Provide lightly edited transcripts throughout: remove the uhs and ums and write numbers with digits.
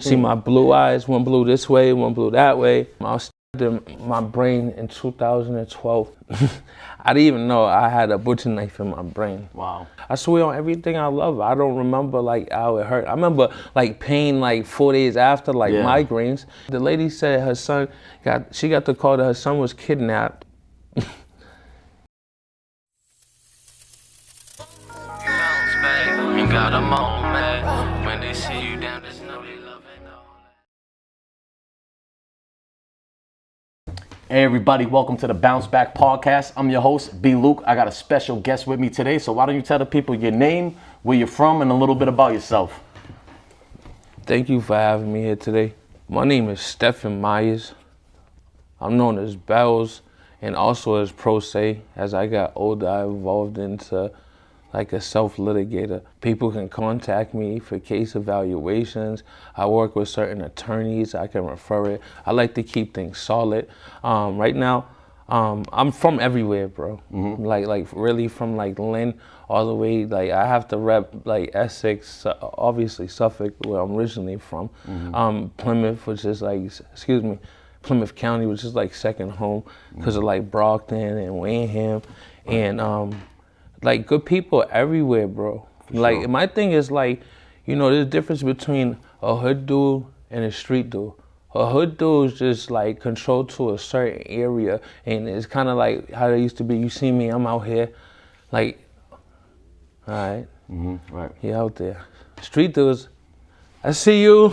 See my blue eyes, one blue this way, one blue that way. I was stabbed in my brain in 2012. I didn't even know I had a butcher knife in my brain. Wow. I swear on everything I love. I don't remember like how it hurt. I remember like pain like 4 days after, like migraines. The lady said her son she got the call that her son was kidnapped. Got a moment when they see you down, just know they love it. Hey everybody, welcome to the Bounce Back Podcast. I'm your host, B. Luke. I got a special guest with me today, so why don't you tell the people your name, where you're from, and a little bit about yourself. Thank you for having me here today. My name is Stephen Myers. I'm known as Bells and also as Pro Se. As I got older, I evolved into like a self-litigator. People can contact me for case evaluations. I work with certain attorneys. I can refer it. I like to keep things solid. Right now, I'm from everywhere, bro. Mm-hmm. Like really from like Lynn all the way. Like I have to rep like Essex, obviously Suffolk, where I'm originally from. Mm-hmm. Plymouth, which is like, Plymouth County, which is like second home because of like Brockton and MAYHEM, and like good people everywhere, bro. Like my thing is like, you know, there's a difference between a hood dude and a street dude. A hood dude is just like controlled to a certain area, and it's kind of like how they used to be. You see me, I'm out here, like, all right, right, he out there. Street dudes, I see you,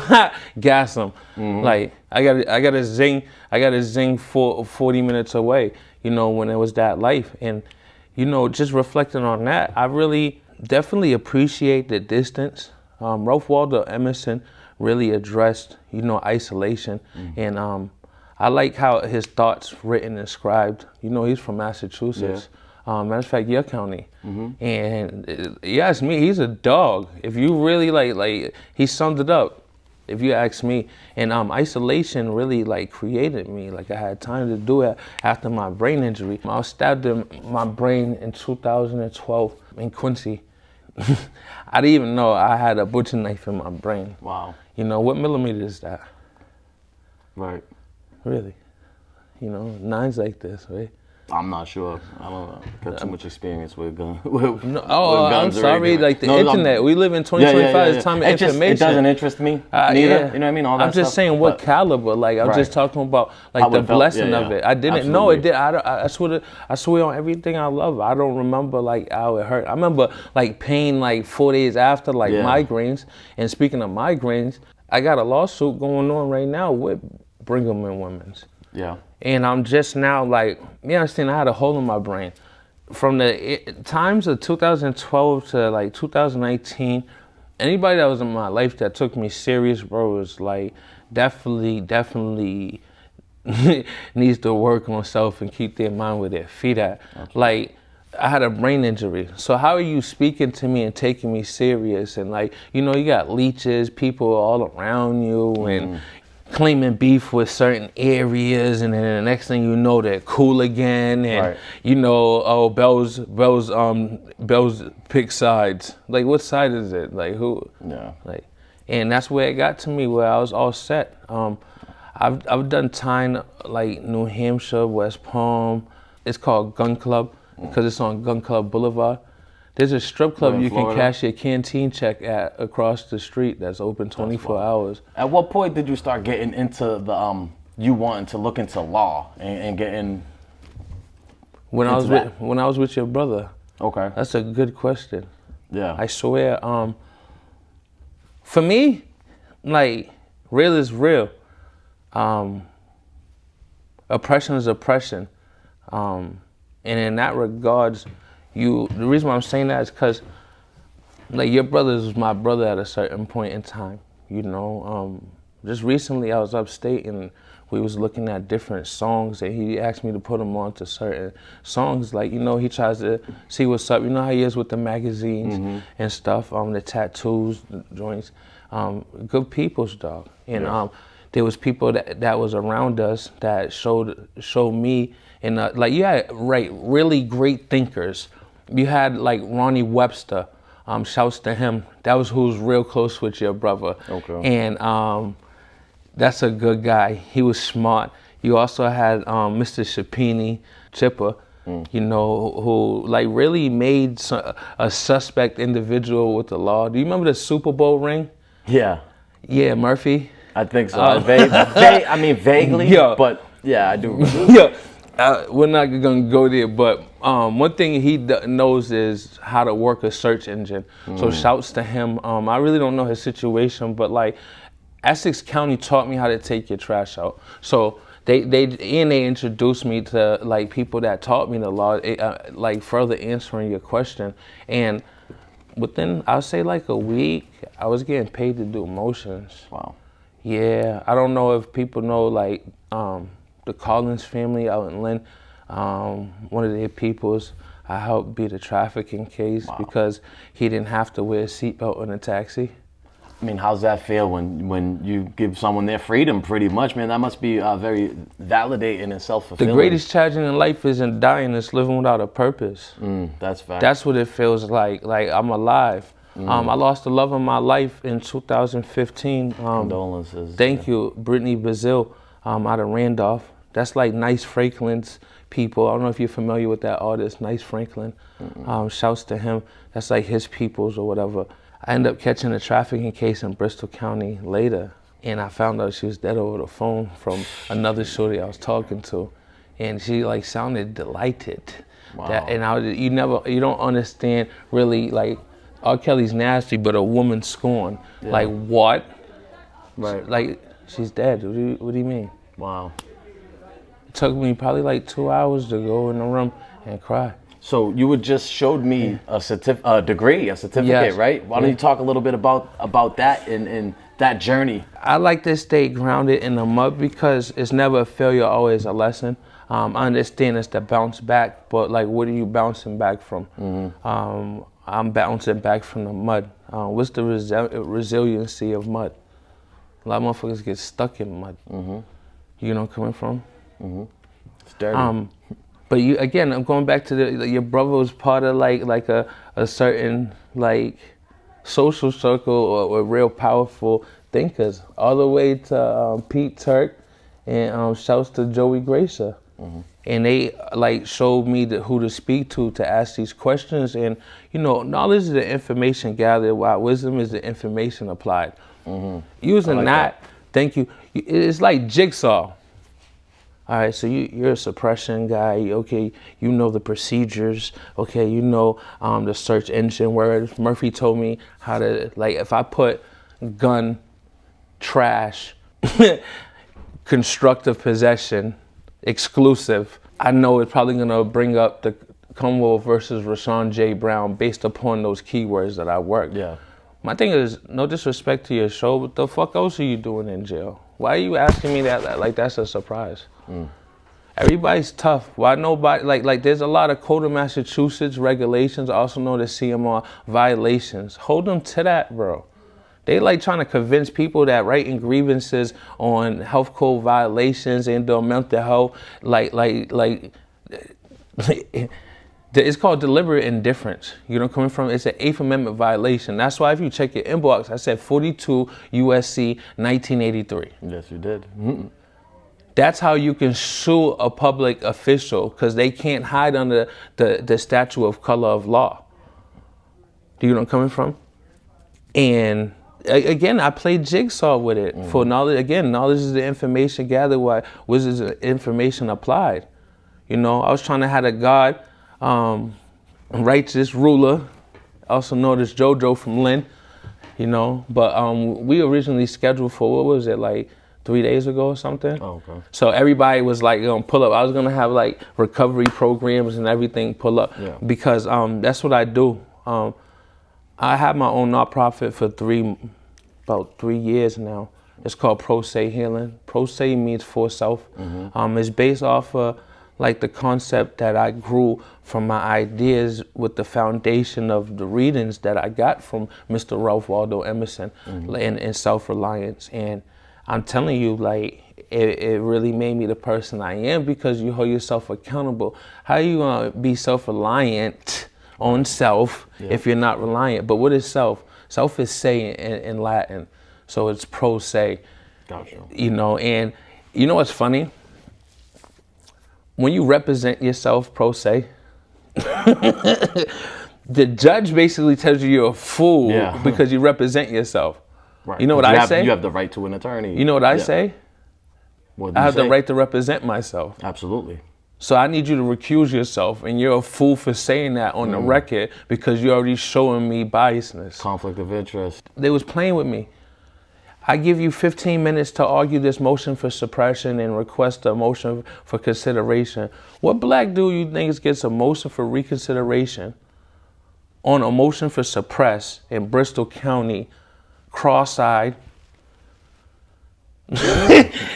gas them. Like I got a zing for 40 minutes away. You know, when it was that life. And you know, just reflecting on that, I really definitely appreciate the distance. Ralph Waldo Emerson really addressed, you know, isolation. And I like how his thoughts written and scribed. You know, he's from Massachusetts. Matter of fact, your county. And you ask me, he's a dog. If you really like he summed it up. If you ask me, and isolation really like created me. Like I had time to do it after my brain injury. I was stabbed in my brain in 2012 in Quincy. I didn't even know I had a butcher knife in my brain. Wow. You know, what millimeter is that? Right. Really? You know, 9's like this, right? I'm not sure. I don't got too much experience with guns. I'm sorry. Like the internet. We live in 2025. It's time of information. It doesn't interest me neither. You know what I mean? All that I'm just stuff, saying what caliber. Like I'm just talking about like how the blessing of it. I didn't know it did. I swear on everything I love. I don't remember like how it hurt. I remember like pain like 4 days after like migraines. And speaking of migraines, I got a lawsuit going on right now with Brigham and Women's. Yeah. And I'm just now like, you understand, I had a hole in my brain. From the times of 2012 to like 2019, anybody that was in my life that took me serious, bro, was like definitely needs to work on self and keep their mind where their feet at. Like, I had a brain injury. So how are you speaking to me and taking me serious? And like, you know, you got leeches, people all around you, and claiming beef with certain areas, and then the next thing you know, they're cool again, and you know, oh, Bell's pick sides. Like, what side is it? Like, who? Yeah. Like, and that's where it got to me, where I was all set. I've done time like New Hampshire, West Palm. It's called Gun Club because it's on Gun Club Boulevard. There's a strip club you can cash your canteen check at across the street that's open 24 hours. At what point did you start getting into the you wanting to look into law and getting when I was with your brother? Okay. That's a good question. Yeah. I swear, for me, like, real is real. Oppression is oppression. And in that regards, the reason why I'm saying that is because, like, your brother was my brother at a certain point in time, you know. Just recently I was upstate and we was looking at different songs, and he asked me to put him on to certain songs. Like, you know, he tries to see what's up. You know how he is with the magazines and stuff, the tattoos, the joints. Good people's dog. And there was people that was around us that showed me, and like, you had really great thinkers. You had like Ronnie Webster, Shouts to him. That was who's real close with your brother. Okay. And that's a good guy. He was smart. You also had Mr. Shapini, Chipper, you know, who like really made a suspect individual with the law. Do you remember the Super Bowl ring? Yeah. Yeah, Murphy. I think so. I mean, vaguely, Yeah. but yeah, I do remember. Yeah, we're not gonna go there, but one thing he knows is how to work a search engine. So shouts to him. I really don't know his situation, but like Essex County taught me how to take your trash out. So they introduced me to like people that taught me the law, like further answering your question. And within, I'll say like a week, I was getting paid to do motions. Wow. Yeah, I don't know if people know like the Collins family out in Lynn. One of their peoples, I helped beat a trafficking case because he didn't have to wear a seatbelt in a taxi. I mean, how's that feel when you give someone their freedom, pretty much, man? That must be very validating and self-fulfilling. The greatest tragedy in life isn't dying, it's living without a purpose. That's fact. That's what it feels like I'm alive. I lost the love of my life in 2015. Condolences. Thank you, Brittany Bazil, out of Randolph. That's like Nice Franklin's people. I don't know if you're familiar with that artist, Nice Franklin. Shouts to him. That's like his peoples or whatever. I ended up catching a trafficking case in Bristol County later, and I found out she was dead over the phone from another shorty I was talking to, and she like sounded delighted. Wow. You don't understand really, like R. Kelly's nasty, but a woman scorn. Yeah. Like what? Right. Like she's dead. What do you mean? Wow. It took me probably like 2 hours to go in the room and cry. So you had just showed me a degree, a certificate, yes. Right? Why don't you talk a little bit about that and that journey? I like to stay grounded in the mud because it's never a failure, always a lesson. I understand it's to bounce back, but like, what are you bouncing back from? I'm bouncing back from the mud. What's the resiliency of mud? A lot of motherfuckers get stuck in mud. You know where I'm coming from? It's dirty. But you, again, I'm going back to your brother was part of like a certain like social circle or real powerful thinkers, all the way to Pete Turk and shouts to Joey Gracer. And they like showed me who to speak to ask these questions. And you know, knowledge is the information gathered, while wisdom is the information applied. Using like that, thank you. It's like jigsaw. All right, so you're a suppression guy, okay, you know the procedures, okay, you know the search engine, where Murphy told me how to, like, if I put gun, trash, constructive possession, exclusive, I know it's probably gonna bring up the Commonwealth versus Rashawn J. Brown based upon those keywords that I worked. Yeah. My thing is, no disrespect to your show, but the fuck else are you doing in jail? Why are you asking me that? Like, that's a surprise. Everybody's tough. Why nobody, like there's a lot of Code of Massachusetts regulations, also known as CMR violations. Hold them to that, bro. They like trying to convince people that writing grievances on health code violations and the mental health, it's called deliberate indifference. You know, coming from, it's an 8th Amendment violation. That's why if you check your inbox, I said 42 USC 1983. Yes, you did. That's how you can sue a public official, because they can't hide under the statute of color of law. Do you know where I'm coming from? And again, I played jigsaw with it for knowledge. Again, knowledge is the information gathered, while wisdom is the information applied. You know, I was trying to have a God, righteous ruler, also known as JoJo from Lynn, you know, but we originally scheduled for, what was it, like 3 days ago or something? Oh, okay. So everybody was like gonna pull up. I was gonna have like recovery programs and everything pull up, because that's what I do. I have my own nonprofit for about 3 years now. It's called Pro Se Healing. Pro Se means for self. It's based off of like the concept that I grew from my ideas with the foundation of the readings that I got from Mr. Ralph Waldo Emerson and self-reliance. And I'm telling you, like, it really made me the person I am, because you hold yourself accountable. How are you gonna be self-reliant on self if you're not reliant. But what is self? Self is se in Latin, so it's pro se. Gotcha. You know, and you know what's funny? When you represent yourself pro se, the judge basically tells you you're a fool because you represent yourself. Right. You know what I say? You have the right to an attorney. You know what I say? What do I you have say? the right to represent myself. Absolutely. So I need you to recuse yourself, and you're a fool for saying that on the record because you're already showing me biasness. Conflict of interest. They was playing with me. I give you 15 minutes to argue this motion for suppression and request a motion for consideration. What black dude you think gets a motion for reconsideration on a motion for suppress in Bristol County, cross-eyed?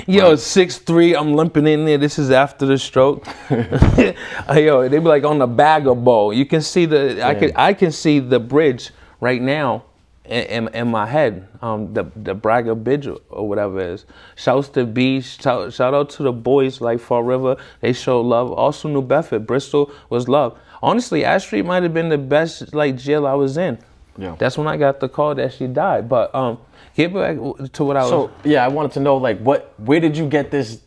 Yo, 6'3", I'm limping in there. This is after the stroke. Yo, they be like on the bag of bowl. You can see I can see the bridge right now in my head. The Braga Bridge or whatever it is. Shouts to B. Shout out to the boys like Fall River. They showed love. Also New Bedford, Bristol was love. Honestly, Ash Street might have been the best like jail I was in. Yeah. That's when I got the call that she died. But get back to what I was. So yeah, I wanted to know like where did you get this? Did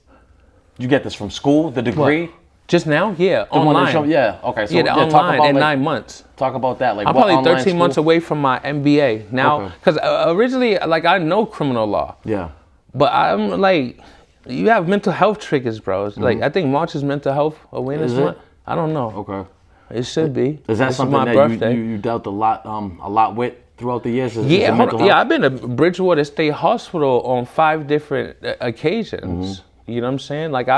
you get this from school? The degree? What? Just now? Yeah, the online. Okay. So online talk about, in 9 months. Talk about that. Like I'm what, probably 13 school? months away from my MBA now, because originally, like, I know criminal law. Yeah. But I'm like, you have mental health triggers, bro. It's like I think March is Mental Health Awareness Month. I don't know. Okay. It should be. Is that something that you dealt a lot with throughout the years? I've been to Bridgewater State Hospital on 5 different occasions. You know what I'm saying? Like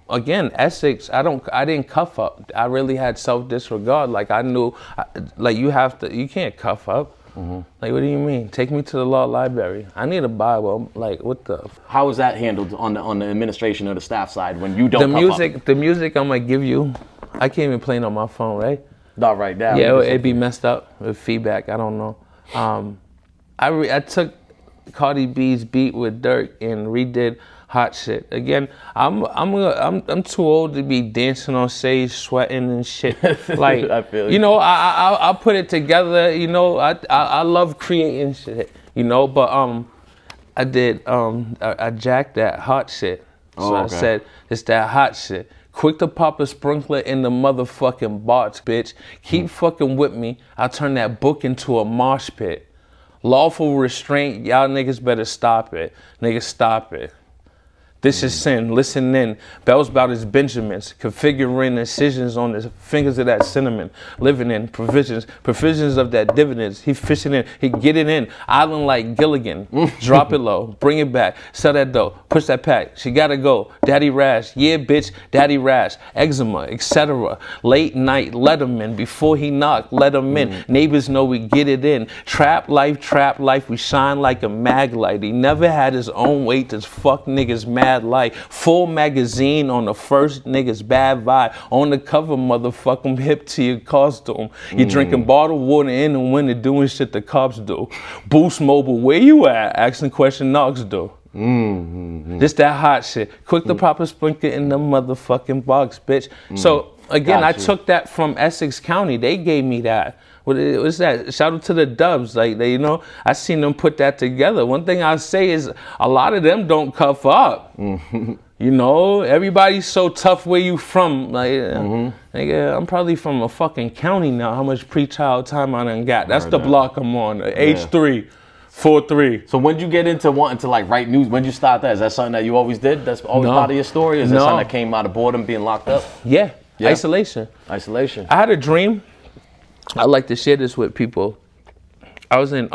again, Essex, I didn't cuff up. I really had self-disregard. Like I knew, like you can't cuff up. Like, what do you mean? Take me to the law library. I need a Bible. Like, what the? How is that handled on the administration or the staff side when you don't cuff up? The music I'm gonna give you, I can't even play it on my phone, right? Not right now. Yeah, it'd be messed up with feedback. I don't know. I took Cardi B's beat with Dirk and redid Hot Shit. Again, I'm too old to be dancing on stage, sweating and shit. Like, I feel you know, I put it together. You know, I love creating shit. You know, but I did I jacked that hot shit. So I said it's that hot shit. Quick to pop a sprinkler in the motherfucking box, bitch. Keep fucking with me. I'll turn that book into a mosh pit. Lawful restraint, y'all niggas better stop it. Niggas stop it. This is sin. Listen in. Bells about his Benjamins. Configuring incisions on the fingers of that cinnamon. Living in provisions of that dividends. He fishing in. He get it in. Island like Gilligan. Drop it low. Bring it back. Sell that dough. Push that pack. She gotta go. Daddy rash. Yeah, bitch. Daddy rash. Eczema, etc. Late night. Let him in. Before he knock, let him in. Neighbors know we get it in. Trap life. We shine like a mag light. He never had his own weight. This fuck niggas mad light. Full magazine on the first niggas bad vibe. On the cover, motherfucker, hip to your costume. You're drinking bottled water in the winter, doing shit the cops do. Boost Mobile, where you at? Asking question knocks do. Just that hot shit. Quick to pop a sprinkler in the motherfucking box, bitch. So again, I took that from Essex County. They gave me that. What's that? Shout out to the Dubs. Like, they, you know, I seen them put that together. One thing I say is a lot of them don't cuff up. You know, everybody's so tough where you from. Like, nigga, I'm probably from a fucking county now. How much pre-child time I done got? That's the block I'm on. H3, 4-3. So when did you get into wanting to like write news? When did you start that? Is that something that you always did? That's always part of your story? Is that something that came out of boredom, being locked up? Yeah. Isolation. I had a dream. I like to share this with people. I was in,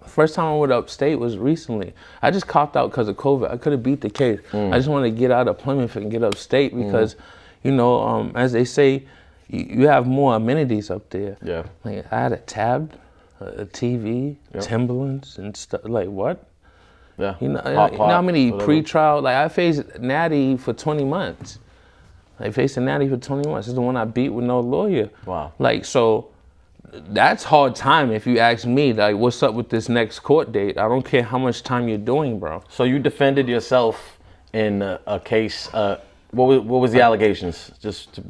first time I went upstate was recently. I just copped out because of COVID. I could have beat the case. I just wanted to get out of Plymouth and get upstate because, you know, as they say, you have more amenities up there. Yeah. Like, I had a tab, a TV, Timberlands and stuff. Like, what? Yeah. You know how many pre-trial, like I faced Natty for 20 months. I faced a Natty for 20 months. This is the one I beat with no lawyer. Wow. Like, so that's hard time if you ask me, like, what's up with this next court date? I don't care how much time you're doing, bro. So you defended yourself in a case, what was the allegations? Just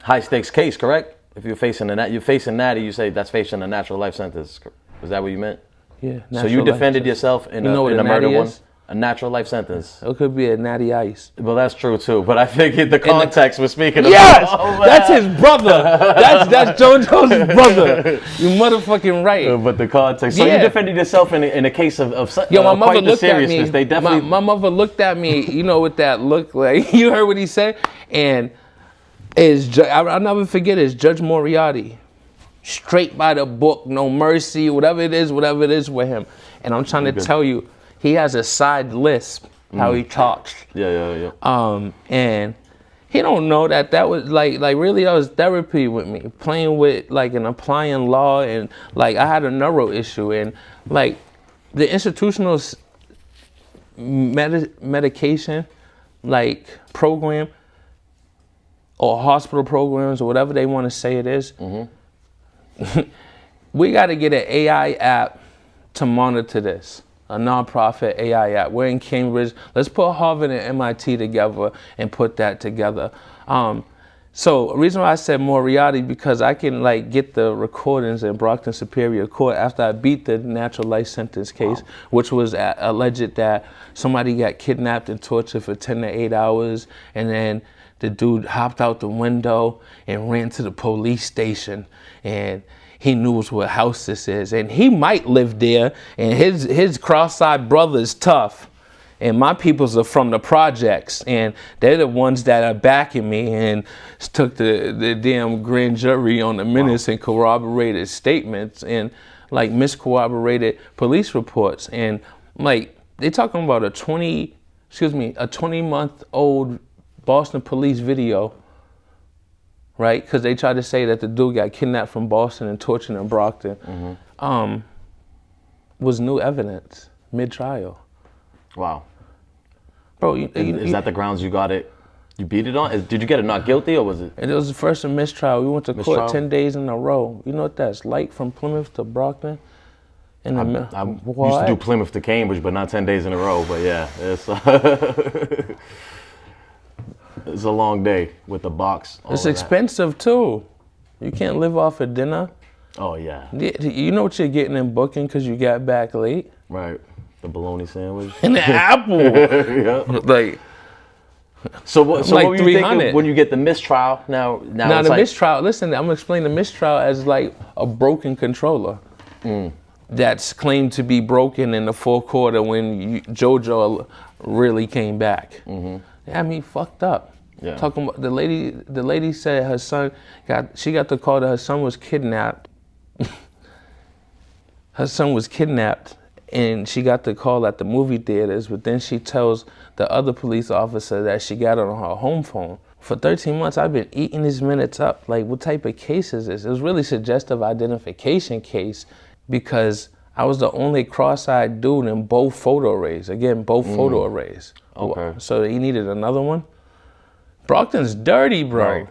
high stakes case, correct? If you're facing that, you say that's facing a natural life sentence. Is that what you meant? Yeah. So you defended yourself in a murder one? A natural life sentence. It could be a natty ice. Well, that's true too. But I think the context we're speaking about. Yes, that's his brother. That's JoJo's brother. You motherfucking right. But the context. So you defended yourself in a case of Yo, my mother quite the looked at me. seriousness. They definitely. My mother looked at me. You know, with that look, like you heard what he said, and I'll never forget. Is Judge Moriarty, straight by the book, no mercy, whatever it is with him. And I'm trying to tell you. He has a side lisp, how he talks. Yeah. And he don't know that was like really that was therapy with me, playing with like and applying law, and like I had a neuro issue, and like the institutional medication like program or hospital programs or whatever they want to say it is. We got to get an AI app to monitor this. A nonprofit AI app. We're in Cambridge. Let's put Harvard and MIT together and put that together. So the reason why I said Moriarty, because I can like get the recordings in Brockton Superior Court after I beat the natural life sentence case, which was alleged that somebody got kidnapped and tortured for 10 to 8 hours, and then the dude hopped out the window and ran to the police station, and he knows what house this is, and he might live there, and his cross-eyed brother is tough, and my peoples are from the projects, and they're the ones that are backing me, and took the damn grand jury on the minutes and corroborated statements and like miscorroborated police reports, and like they talking about a 20-month-old Boston police video. Right, because they tried to say that the dude got kidnapped from Boston and tortured in Brockton, was new evidence mid-trial. Wow. Bro, is that the grounds you got it? You beat it on? Did you get it not guilty, or was it? And it was the first of mistrial. We went to court 10 days in a row. You know what that's like from Plymouth to Brockton? I used to do Plymouth to Cambridge, but not 10 days in a row. But yeah, it's it's a long day with the box. It's expensive too. You can't live off of dinner. Oh yeah. You know what you're getting in booking because you got back late. Right. The bologna sandwich. And the apple. Yeah. Like. So what like were you thinking when you get the mistrial? Now the mistrial. Listen, I'm gonna explain the mistrial as like a broken controller. That's claimed to be broken in the fourth quarter when JoJo really came back. They had me fucked up. Yeah. Talking about the lady said her son got the call that her son was kidnapped. Her son was kidnapped, and she got the call at the movie theaters, but then she tells the other police officer that she got it on her home phone. For 13 months, I've been eating these minutes up. Like, what type of case is this? It was really suggestive identification case, because I was the only cross-eyed dude in both photo arrays. Again, both photo arrays. Okay. So he needed another one? Brockton's dirty, bro. Right.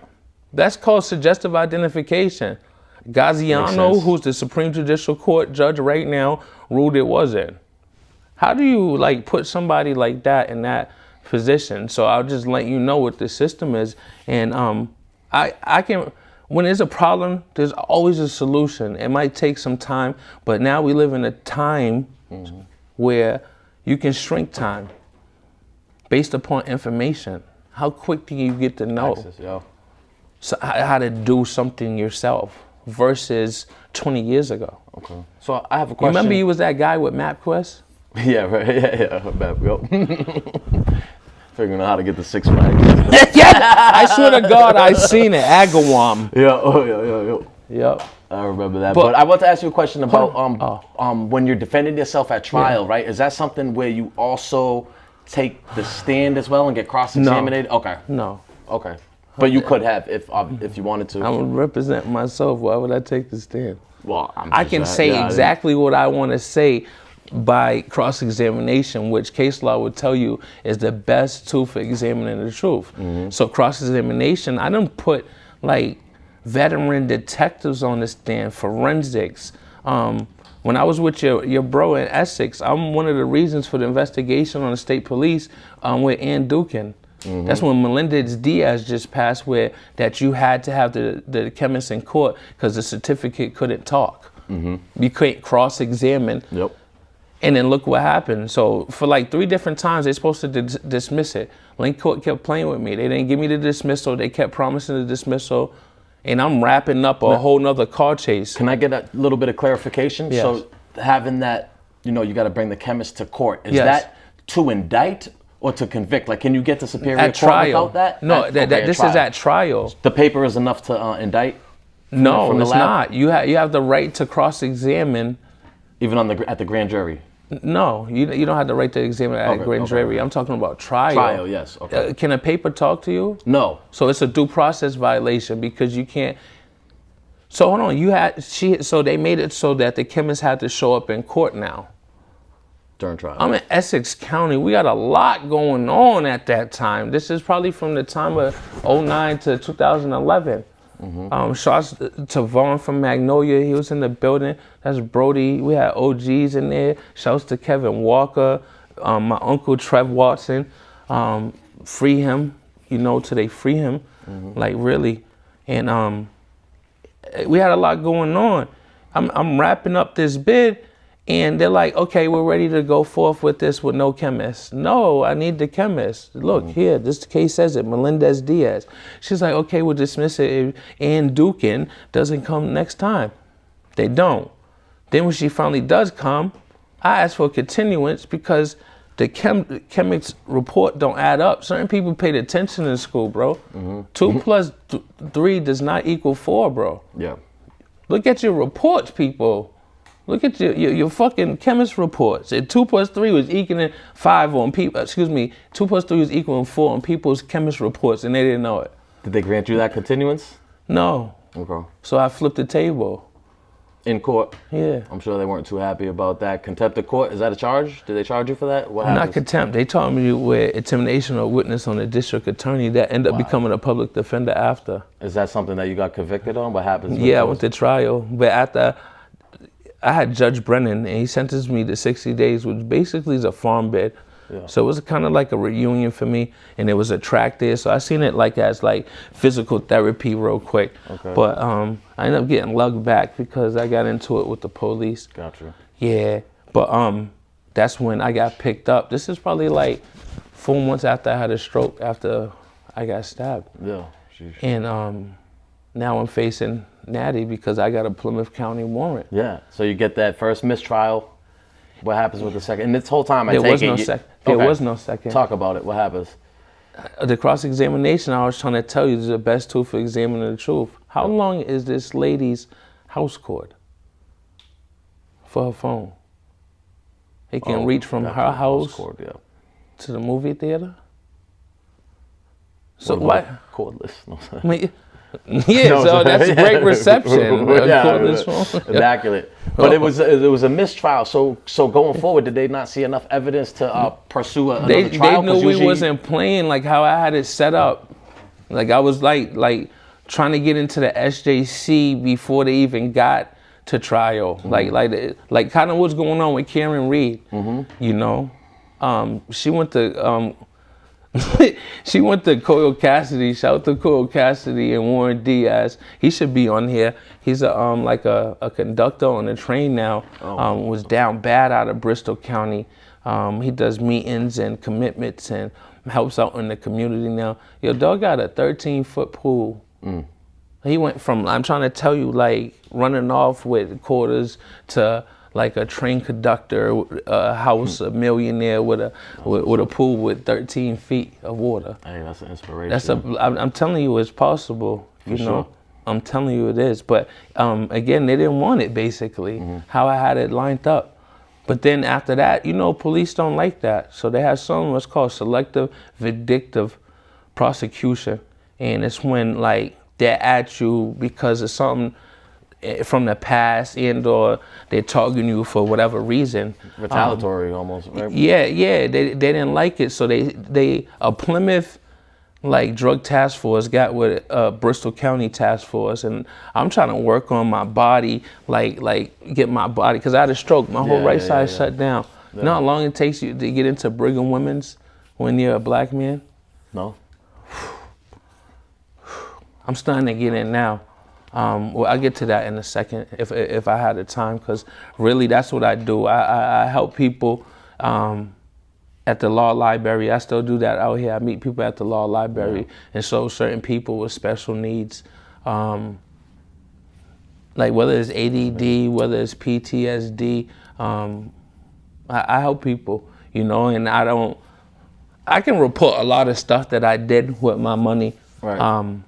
That's called suggestive identification. Gaziano, who's the Supreme Judicial Court judge right now, ruled it wasn't. How do you like put somebody like that in that position? So I'll just let you know what the system is. And I can, when there's a problem, there's always a solution. It might take some time, but now we live in a time where you can shrink time based upon information. How quick do you get to know so how to do something yourself versus 20 years ago? Okay. So I have a question. Remember you was that guy with MapQuest? Yeah, right. Yeah. Figuring out how to get the Six Flags. Yeah, I swear to God, I seen it. Agawam. Yeah. Yep. I remember that. But I want to ask you a question about when you're defending yourself at trial, right? Is that something where you also take the stand as well and get cross-examined? No. Okay. No. Okay. But you could have if you wanted to. I'm representing myself. Why would I take the stand? Well, I can say exactly what I want to say by cross-examination, which case law would tell you is the best tool for examining the truth. So cross-examination, I done put like veteran detectives on the stand, forensics. When I was with your bro in Essex, I'm one of the reasons for the investigation on the state police with Ann Dukin. That's when Melendez-Diaz just passed, where that you had to have the chemist in court because the certificate couldn't talk. You couldn't cross-examine. Yep. And then look what happened. So for like 3 different times, they're supposed to dismiss it. Link Court kept playing with me. They didn't give me the dismissal. They kept promising the dismissal. And I'm wrapping up a whole nother car chase. Can I get a little bit of clarification? Yes. So having that, you got to bring the chemist to court. Is Yes. that to indict or to convict? Like, can you get to superior At court trial. without that? No, this is at trial. The paper is enough to indict? No, from the it's lab? not. You have the right to cross-examine. Even at the grand jury? No, you don't have the right to examine at a grand jury. I'm talking about trial. Trial, yes. Okay. Can a paper talk to you? No. So it's a due process violation because you can't. So hold on, so they made it so that the chemist had to show up in court now. During trial. I'm in Essex County. We got a lot going on at that time. This is probably from the time of 2009 to 2011. Shouts to Vaughn from Magnolia. He was in the building. That's Brody. We had OGs in there. Shouts to Kevin Walker, my uncle Trev Watson. Free him, till they free him. Like really. And we had a lot going on. I'm wrapping up this bid. And they're like, okay, we're ready to go forth with this with no chemist. No, I need the chemist. Look, here, this case says it, Melendez-Diaz. She's like, okay, we'll dismiss it if Ann Dukin doesn't come next time. They don't. Then when she finally does come, I ask for continuance because the chemist's report don't add up. Certain people paid attention in school, bro. 2 plus 3 does not equal 4, bro. Yeah. Look at your reports, people. Look at your fucking chemist reports. And 2 plus 3 was equaling 5 on people. 2 plus 3 was equaling 4 on people's chemist reports, and they didn't know it. Did they grant you that continuance? No. Okay. So I flipped the table. In court? Yeah. I'm sure they weren't too happy about that. Contempt of court, is that a charge? Did they charge you for that? What happened? Not contempt. They told me with intimidation of witness on the district attorney that ended up becoming a public defender after. Is that something that you got convicted on? What happens? Yeah, I went to trial. But after I had Judge Brennan, and he sentenced me to 60 days, which basically is a farm bid. Yeah. So it was kind of like a reunion for me, and there was a track there. So I seen it as physical therapy real quick. Okay. But I ended up getting lugged back because I got into it with the police. Gotcha. Yeah, but that's when I got picked up. This is probably 4 months after I had a stroke, after I got stabbed. Yeah. Sheesh. And now I'm facing Natty because I got a Plymouth County warrant. Yeah. So you get that first mistrial. What happens with the second? And this whole time There was no second. Talk about it. What happens? The cross-examination, I was trying to tell you, is the best tool for examining the truth. How long is this lady's house cord for her phone? It can reach from her house cord, to the movie theater? So what? Cordless. No, I mean, so that's a great reception. Immaculate. But it was a mistrial. So going forward, did they not see enough evidence to pursue another trial? They knew we wasn't playing how I had it set up. I was like trying to get into the SJC before they even got to trial. Like kind of what's going on with Karen Reed. She went to she went to Coyle Cassidy. Shout out to Coyle Cassidy and Warren Diaz. He should be on here. He's a conductor on the train now. Was down bad out of Bristol County. He does meetings and commitments and helps out in the community now. Your dog got a 13-foot pool. He went from, I'm trying to tell you, running off with quarters to a train conductor, a house, a millionaire with a pool with 13 feet of water. Hey, that's an inspiration. I'm telling you, it's possible. You know, sure. I'm telling you, it is. But again, they didn't want it. Basically, how I had it lined up. But then after that, police don't like that. So they have something what's called selective vindictive prosecution, and it's when they're at you because of something from the past and or they're targeting you for whatever reason. Retaliatory almost, right? Yeah, they didn't like it. So they a Plymouth drug task force got with Bristol County task force, and I'm trying to work on my body, get my body, because I had a stroke. My whole right side shut down. You know how long it takes you to get into Brigham Women's when you're a black man? No. I'm starting to get in now. Well, I'll get to that in a second if I had the time, because really that's what I do. I help people at the law library. I still do that out here. I meet people at the law library, and so certain people with special needs, like whether it's ADD, whether it's PTSD, I help people, you know, and I can report a lot of stuff that I did with my money. Right.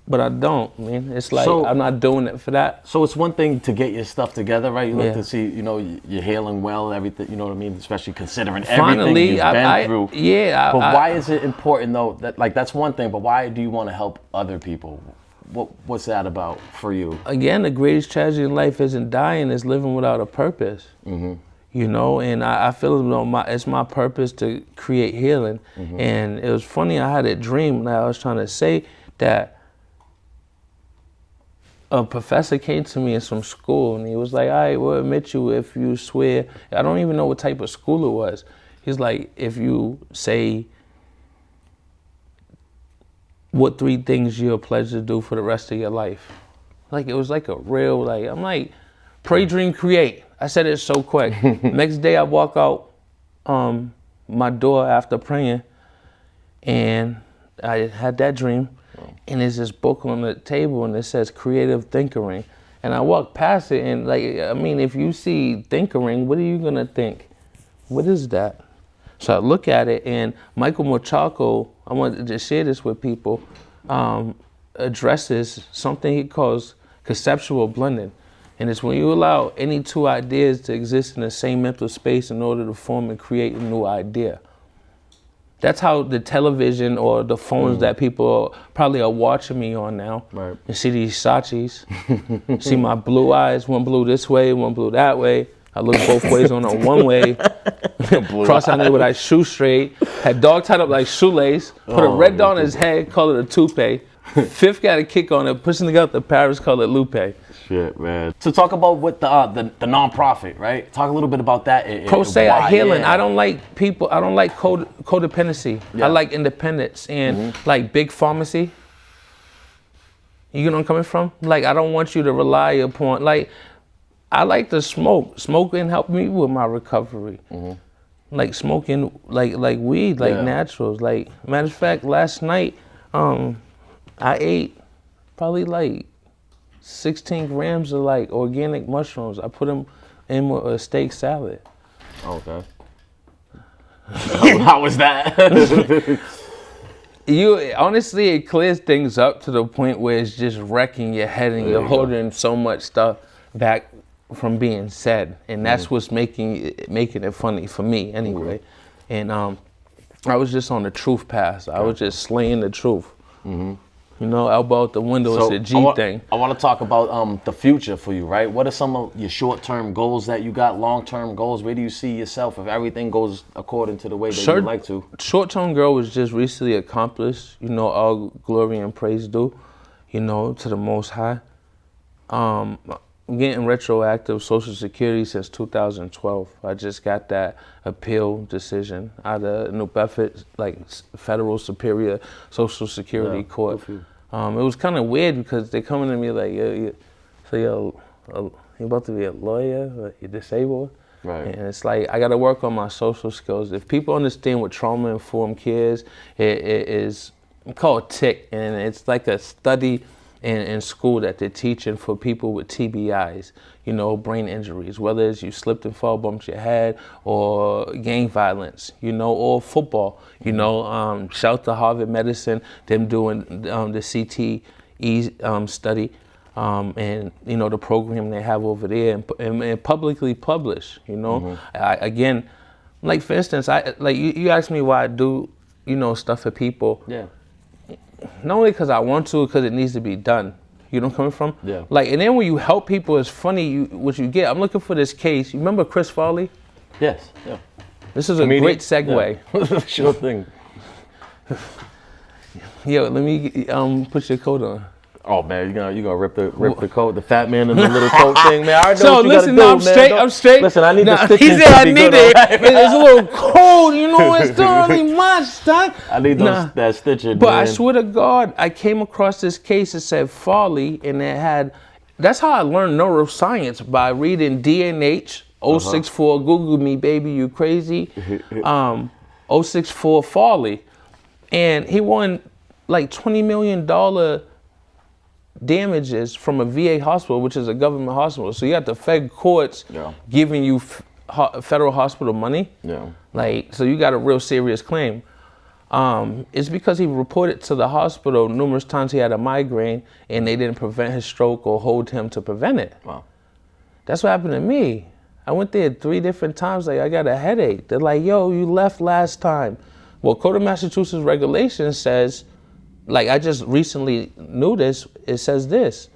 But I don't, man. It's like, So- I'm not doing it for that. So it's one thing to get your stuff together, right? You look Yeah. to see, you know, you're healing well, everything, you know what I mean? Especially considering Finally, everything you've been through. Yeah. But why is it important though? That like that's one thing, but why do you want to help other people? What's that about for you? Again, the greatest tragedy in life isn't dying, it's living without a purpose. Mm-hmm. You know, and I feel as though it's my purpose to create healing. Mm-hmm. And it was funny, I had a dream that I was trying to say that a professor came to me in some school and he was like, all right, we'll admit you if you swear. I don't even know what type of school it was. He's like, if you say what 3 things you're pledged to do for the rest of your life. Like, it was like a real, like, I'm like, pray, dream, create. I said it so quick. Next day I walk out my door after praying and I had that dream. And there's this book on the table and it says creative thinkering. And I walk past it and like, I mean, if you see thinkering, what are you gonna think? What is that? So I look at it and Michael Mochako, I want to just share this with people, addresses something he calls conceptual blending. And it's when you allow any 2 ideas to exist in the same mental space in order to form and create a new idea. That's how the television or the phones that people probably are watching me on now. Right. You see these Sachis, see my blue eyes, one blue this way, one blue that way. I look both ways on a one-way, cross out there with that shoe straight, had dog tied up like shoelace, put a red dot on his head, call it a toupee. Fifth got a kick on it, pushing together the Paris, call it Lupe. Shit, man. So talk about what the nonprofit, right? Talk a little bit about that. Pro se healing. Yeah. I don't like people. I don't like codependency. Yeah. I like independence and like big pharmacy. You know where I'm coming from? Like, I don't want you to rely upon, like, I like to smoke. Smoking helped me with my recovery. Like smoking, like weed, like naturals. Like, matter of fact, last night, I ate probably like 16 grams of like organic mushrooms. I put them in with a steak salad. Okay. How was that? Honestly, it clears things up to the point where it's just wrecking your head and you're holding so much stuff back from being said, and that's what's making it funny for me anyway. And I was just on the truth path. I was just slaying the truth. You know, elbow out the window, it's a G thing. I want to talk about the future for you, right? What are some of your short-term goals that you got, long-term goals? Where do you see yourself if everything goes according to the way that you'd like to? Short-term goal was just recently accomplished. You know, all glory and praise due, you know, to the Most High. I'm getting retroactive Social Security since 2012. I just got that appeal decision out of New Bedford, like Federal Superior Social Security Court. It was kind of weird because they're coming to me like, you're about to be a lawyer, but you're disabled. Right. And it's like, I got to work on my social skills. If people understand what trauma-informed care is, it is called TIC, and it's like a study in school that they're teaching for people with TBIs, you know, brain injuries, whether it's you slipped and fall, bumped your head, or gang violence, you know, or football, you know, shout to Harvard Medicine, them doing the CTE study, and, you know, the program they have over there and publicly published, you know. Again, like, for instance, you asked me why I do, you know, stuff for people. Yeah. Not only because I want to, because it needs to be done. You know where I'm coming from? Yeah. Like, and then when you help people, it's funny what you get. I'm looking for this case. You remember Chris Farley? Yes. Yeah. This is a great segue. Yeah. Sure thing. Yo, let me put your coat on. Oh man, you gonna rip the coat, the fat man in the little coat thing, man. I already know So what you listen, gotta I'm do, man. straight. I'm straight. Listen, I need the stitches. He said I to be need good, it. all right? It's a little cold, you know. It's still really much, son. I need that stitching. But man. I swear to God, I came across this case that said Farley, and it had. That's how I learned neuroscience, by reading DNH 064. Google me, baby, you crazy. 064 Farley, and he won like $20 million damages from a VA hospital, which is a government hospital. So you got the Fed courts giving you federal hospital money. Yeah. Like, so you got a real serious claim. It's because he reported to the hospital numerous times he had a migraine and they didn't prevent his stroke or hold him to prevent it. Wow. That's what happened to me. I went there 3 different times, like I got a headache. They're like, yo, you left last time. Well, Code of Massachusetts regulation says, like I just recently knew this, it says this.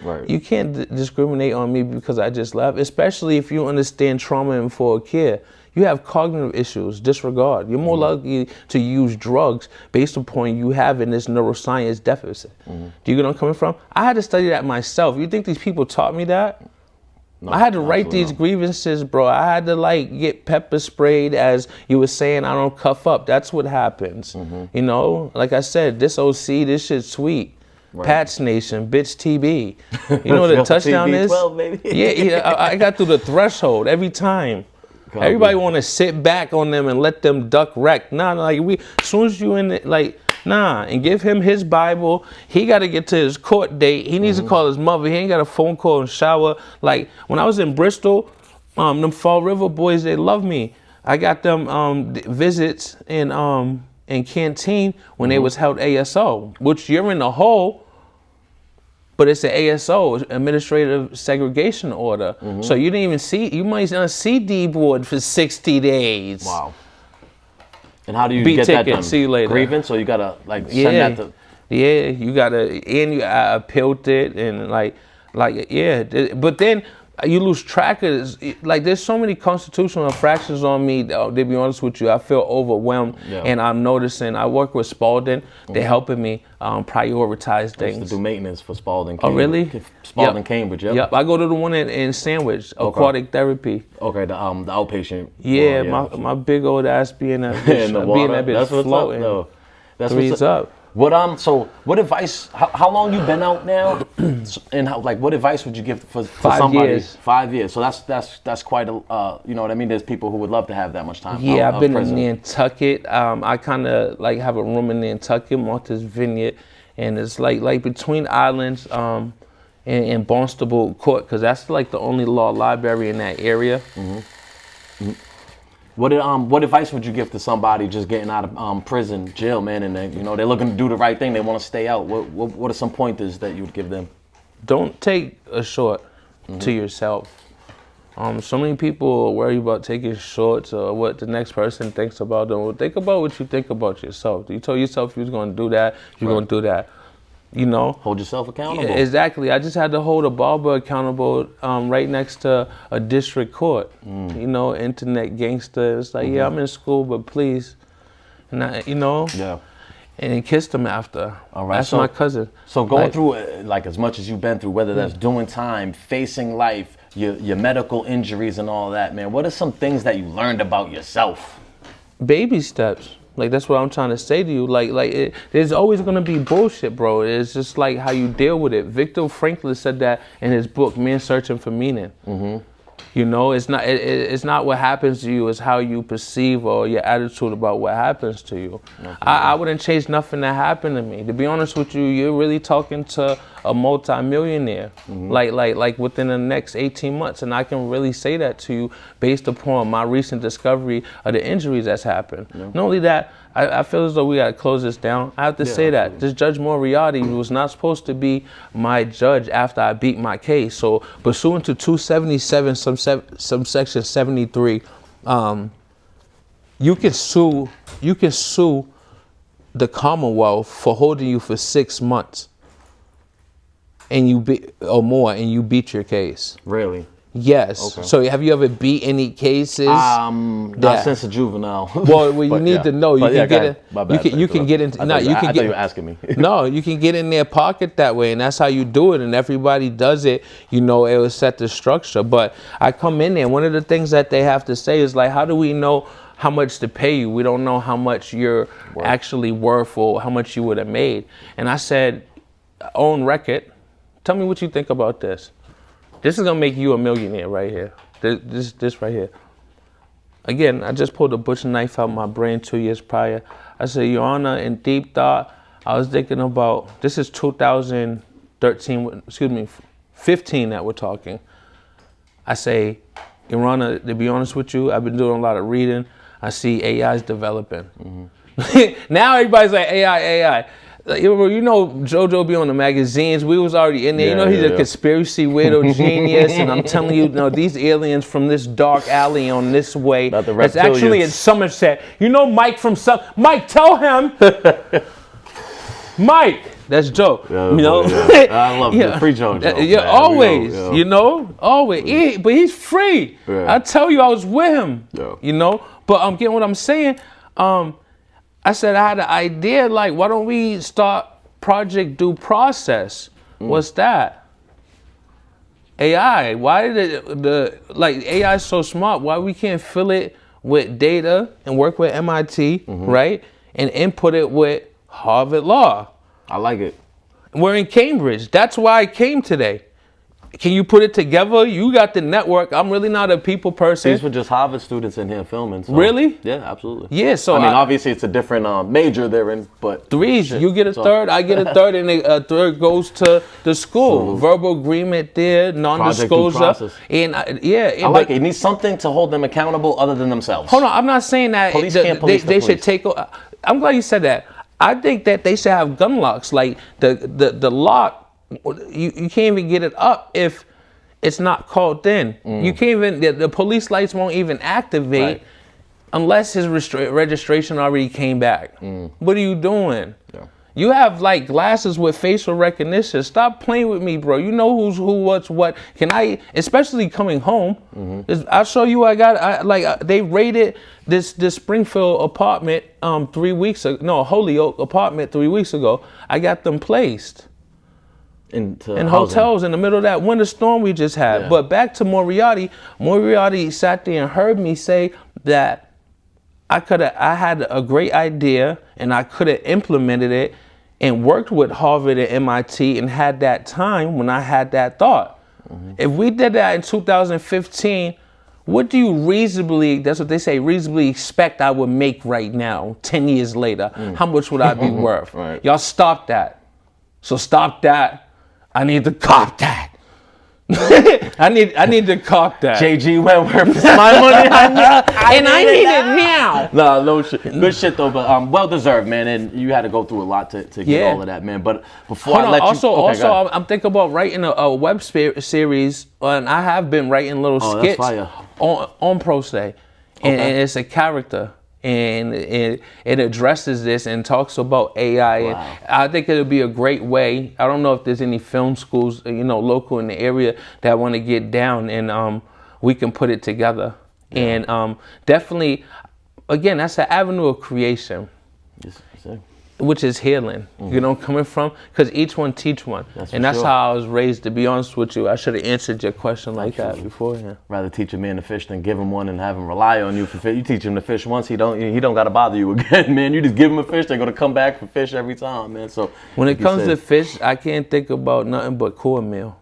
Right. You can't discriminate on me because I just left, especially if you understand trauma-informed care. You have cognitive issues, disregard. You're more likely to use drugs based upon you having this neuroscience deficit. Do you get where I'm coming from? I had to study that myself. You think these people taught me that? No, I had to write these grievances, bro. I had to like get pepper sprayed, as you were saying, I don't cuff up. That's what happens. You know, like I said, this OC, this shit's sweet. Right. Patch Nation, bitch TB. You know what the touchdown TB is? 12, baby. Yeah, I got through the threshold every time. Everybody want to sit back on them and let them duck wreck. Nah, like as soon as you in it, like, nah, and give him his Bible. He got to get to his court date. He needs to call his mother. He ain't got a phone call and shower. Like when I was in Bristol, them Fall River boys, they love me. I got them visits in Canteen when they was held ASO, which you're in the hole. But it's an ASO, administrative segregation order. So you didn't even see, you might not see D board for 60 days. Wow. And how do you Beat get ticket, that done? see you later. Grievance, or you gotta like send that to? Yeah, you gotta, and I appealed it, and like, yeah. But then you lose track of this. Like, there's so many constitutional infractions on me. To be honest with you, I feel overwhelmed, and I'm noticing. I work with Spalding. They're helping me prioritize things. I used to do maintenance for Spalding. Oh, really? Spalding, Cambridge. Yep. I go to the one in Sandwich, aquatic therapy. Okay, the outpatient. Yeah, my big old ass being that bitch, in the water. Being that bitch That's what's floating. up, though. That's Three's what's up. What advice? How long you been out now? And what advice would you give for 5 somebody? years. 5 years. So that's quite a you know what I mean. There's people who would love to have that much time. Yeah, I've been prison. in Nantucket. I kind of like have a room in Nantucket, Martha's Vineyard, and it's like between islands and Barnstable Court, because that's like the only law library in that area. What advice would you give to somebody just getting out of prison, jail, man, and they're looking to do the right thing, they want to stay out? What are some pointers that you would give them? Don't take a short to yourself. So many people worry about taking shorts or what the next person thinks about them. Well, think about what you think about yourself. You told yourself you was going to do that, you're going to do that. You know, hold yourself accountable. Yeah, exactly. I just had to hold a barber accountable right next to a district court. You know, internet gangster. It's like, yeah, I'm in school, but please, and and he kissed him after. All right, that's my cousin. So going through as much as you've been through, whether that's doing time, facing life, your medical injuries and all that, man. What are some things that you learned about yourself? Baby steps. Like, that's what I'm trying to say to you. There's always going to be bullshit, bro. It's just like how you deal with it. Viktor Frankl said that in his book, Man Searching for Meaning. You know, it's not what happens to you, it's how you perceive or your attitude about what happens to you. I wouldn't change nothing that happened to me. To be honest with you, you're really talking to a multi-millionaire, like within the next 18 months. And I can really say that to you based upon my recent discovery of the injuries that's happened. Not only that, I feel as though we gotta close this down. I have to say that this Judge Moriarty was not supposed to be my judge after I beat my case. So pursuant to 277, subsection 73, you can sue the Commonwealth for holding you for 6 months. And you or more, and you beat your case. Really? Yes. Okay. So have you ever beat any cases? Not since a juvenile. Well, you need to know. You can get in. You can get into. No, you can I thought you were asking me. No, you can get in their pocket that way, and that's how you do it. And everybody does it. You know, it will set the structure. But I come in there. One of the things that they have to say is like, how do we know how much to pay you? We don't know how much you're actually worth or how much you would have made. And I said, on record, tell me what you think about this. This is gonna make you a millionaire right here. This right here. Again, I just pulled a butcher knife out my brain 2 years prior. I said, Your Honor, in deep thought, I was thinking about, this is 2013, 15 that we're talking. I say, Your Honor, to be honest with you, I've been doing a lot of reading. I see AI's developing. Now everybody's like, AI. You know, JoJo be on the magazines. We was already in there. You know, he's a conspiracy weirdo genius. And I'm telling you, these aliens from this dark alley on this way. It's actually in Somerset. You know Mike from Mike, tell him. Mike. That's Joe. Yeah, you know, I love the free JoJo. Yeah, always. You know, always. But he's free. I tell you, I was with him. You know, but I'm getting what I'm saying. I said I had an idea, like, why don't we start Project Due Process? What's that? AI. Why did AI is so smart? Why we can't fill it with data and work with MIT, right? And input it with Harvard Law. I like it. We're in Cambridge. That's why I came today. Can you put it together? You got the network. I'm really not a people person. These were just Harvard students in here filming. So. Really? Yeah, absolutely. Yeah, so I mean, obviously it's a different major they're in, but threes. Shit. You get a third, I get a third, and a third goes to the school. Verbal agreement there, non-disclosure, and I like it. It needs something to hold them accountable other than themselves. Hold on, I'm not saying that police can't police they should take. I'm glad you said that. I think that they should have gun locks. Like the lock, you can't even get it up if it's not called in. You can't even, the police lights won't even activate unless his registration already came back. What are you doing? You have like glasses with facial recognition. Stop playing with me, bro. You know who's who, what's what. Can I, especially coming home, I'll show you they raided this Springfield apartment 3 weeks ago. No, Holyoke apartment 3 weeks ago. I got them placed in hotels in the middle of that winter storm we just had. But back to Moriarty. Moriarty sat there and heard me say that I had a great idea and I could have implemented it and worked with Harvard and MIT and had that time when I had that thought. If we did that in 2015, what do you reasonably, that's what they say, reasonably expect I would make right now, 10 years later? How much would I be worth? Y'all stop that. So stop that. I need to cop that. I need to cop that. JG Wentworth is my money. I need it now. No shit. Good shit though, but well deserved, man. And you had to go through a lot to get all of that, man. But before I let you, also, I'm thinking about writing a web series, and I have been writing little skits on Pro Se, and it's a character. And it addresses this and talks about AI. And I think it'll be a great way. I don't know if there's any film schools, local in the area that want to get down, and we can put it together. And definitely, again, that's an avenue of creation, which is healing. Coming from, because each one teach one. That's how I was raised. To be honest with you, I should have answered your question like that beforehand. Rather teach a man to fish than give him one and have him rely on you for fish. You teach him to fish once, he don't got to bother you again, man. You just give him a fish, they're gonna come back for fish every time, man. So when it comes to fish, I can't think about nothing but cornmeal.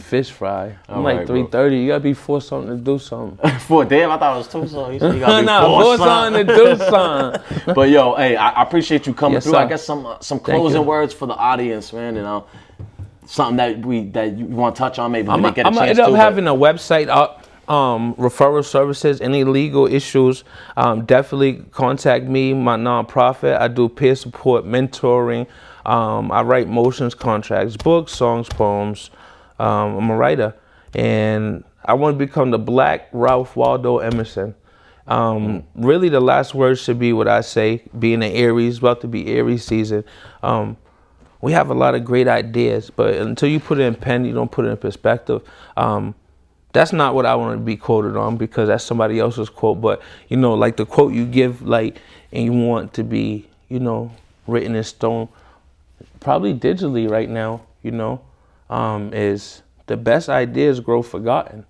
Fish fry. I'm like 3:30. You gotta be forced something to do something. Damn, I thought it was 2 songs. You said you gotta be forced something to do something. But yo, hey, I appreciate you coming through. Sir. I guess some closing words for the audience, man. Something that you want to touch on, maybe when they get a chance to. I'm gonna end up having a website up. Referral services, any legal issues, definitely contact me, my nonprofit. I do peer support, mentoring. I write motions, contracts, books, songs, poems. I'm a writer, and I want to become the Black Ralph Waldo Emerson. Really, the last word should be what I say. Being an Aries, about to be Aries season. We have a lot of great ideas, but until you put it in pen, you don't put it in perspective. That's not what I want to be quoted on because that's somebody else's quote. But, you know, like the quote you give, like, and you want to be, you know, written in stone, probably digitally right now, you know, is the best ideas grow forgotten.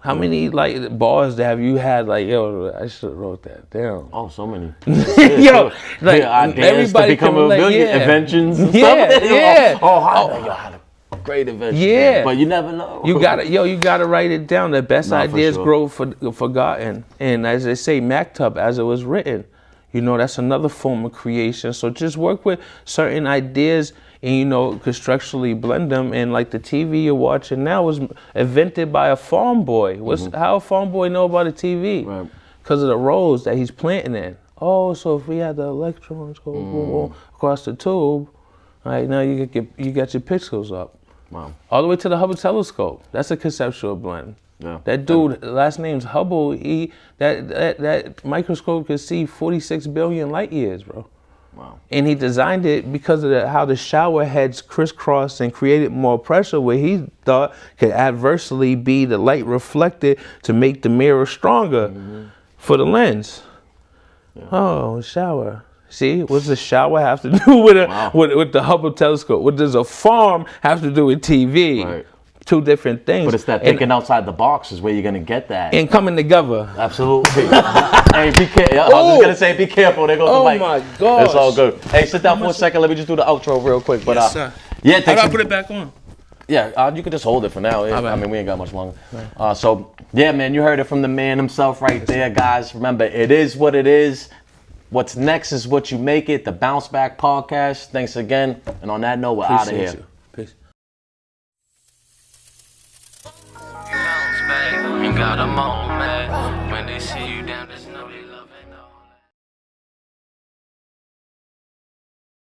How many, like, bars that have you had, like, yo, I should have wrote that down. Oh, so many. Yo, like, everybody to become a million inventions and stuff. Yeah. Oh, I had a great invention. Yeah. Man. But you never know. You gotta write it down. The best ideas grow forgotten. And as they say, Maktub, as it was written, you know, that's another form of creation. So just work with certain ideas and, you know, constructually blend them. And like the TV you're watching now was invented by a farm boy. How a farm boy know about a TV? Right. Because of the rows that he's planting in. Oh, so if we had the electrons go across the tube, right, now you got your pixels up. Wow. All the way to the Hubble telescope. That's a conceptual blend. Yeah. That dude, last name's Hubble, that microscope could see 46 billion light years, bro. Wow. And he designed it because of how the shower heads crisscrossed and created more pressure where he thought could adversely be the light reflected to make the mirror stronger for the lens. Yeah. Oh, shower. See, what does the shower have to do with the Hubble telescope? What does a farm have to do with TV? Right. Two different things. But it's that thinking outside the box is where you're gonna get that. And coming together. Absolutely. Hey, be careful. I was just gonna say, be careful. There goes the mic. Oh my gosh. It's all good. Hey, sit down for a second. Let me just do the outro real quick. But yes, sir. Yeah. How do I put it back on? Yeah, you can just hold it for now. I mean, we ain't got much longer. So yeah, man, you heard it from the man himself right there, guys. Remember, it is what it is. What's next is what you make it. The Bounce Back Podcast. Thanks again. And on that note, we're out of here. You. Peace. You bounce back and got a moment when they see you down this